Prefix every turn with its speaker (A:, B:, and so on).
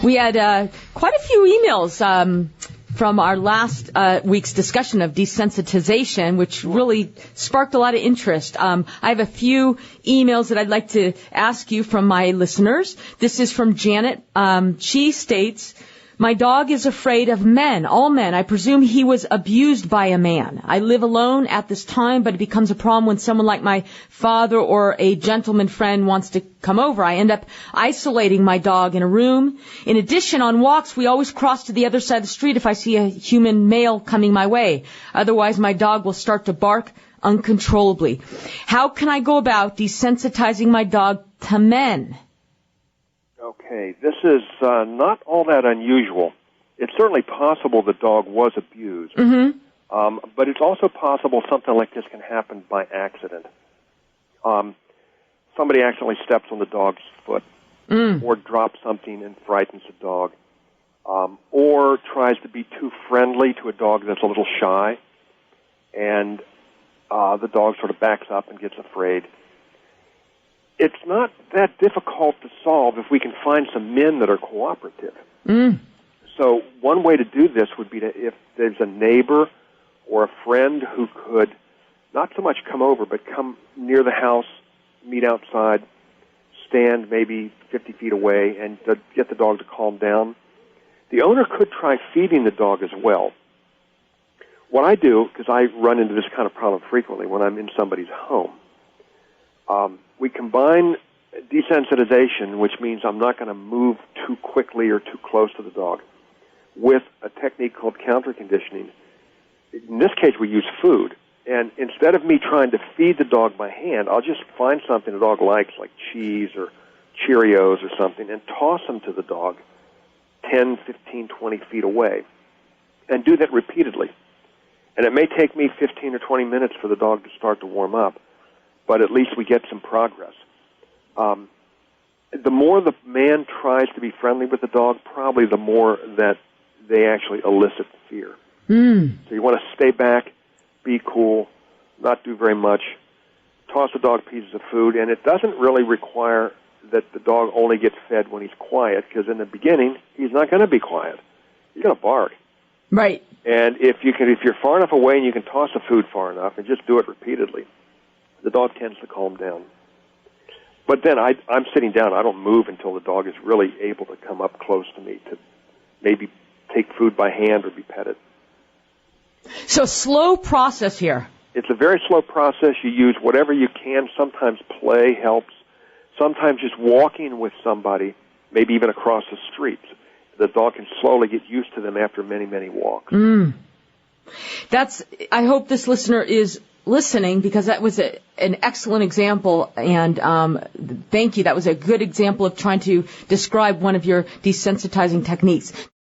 A: We had quite a few emails from our last week's discussion of desensitization, which really sparked a lot of interest. I have a few emails that I'd like to ask you from my listeners. This is from Janet. She states, "My dog is afraid of men, all men. I presume he was abused by a man. I live alone at this time, but it becomes a problem when someone like my father or a gentleman friend wants to come over. I end up isolating my dog in a room. In addition, on walks, we always cross to the other side of the street if I see a human male coming my way. Otherwise, my dog will start to bark uncontrollably. How can I go about desensitizing my dog to men?"
B: Okay, this is not all that unusual. It's certainly possible the dog was abused, but it's also possible something like this can happen by accident. Somebody accidentally steps on the dog's foot, or drops something and frightens the dog, or tries to be too friendly to a dog that's a little shy, and the dog sort of backs up and gets afraid. It's not that difficult to solve if we can find some men that are cooperative. So one way to do this would be if there's a neighbor or a friend who could not so much come over, but come near the house, meet outside, stand maybe 50 feet away, and get the dog to calm down. The owner could try feeding the dog as well. What I do, because I run into this kind of problem frequently when I'm in somebody's home, we combine desensitization, which means I'm not going to move too quickly or too close to the dog, with a technique called counter-conditioning. In this case, we use food. And instead of me trying to feed the dog by hand, I'll just find something the dog likes, like cheese or Cheerios or something, and toss them to the dog 10, 15, 20 feet away, and do that repeatedly. And it may take me 15 or 20 minutes for the dog to start to warm up, but at least we get some progress. The more the man tries to be friendly with the dog, probably the more that they actually elicit fear. So you want to stay back, be cool, not do very much, toss the dog pieces of food, and it doesn't really require that the dog only gets fed when he's quiet, because in the beginning, he's not going to be quiet. He's going to bark.
A: Right.
B: And if you're far enough away and you can toss the food far enough and just do it repeatedly, the dog tends to calm down. But then I'm sitting down. I don't move until the dog is really able to come up close to me to maybe take food by hand or be petted.
A: So slow process here.
B: It's a very slow process. You use whatever you can. Sometimes play helps. Sometimes just walking with somebody, maybe even across the street. The dog can slowly get used to them after many, many walks.
A: I hope this listener is listening, because that was an excellent example, and thank you. That was a good example of trying to describe one of your desensitizing techniques.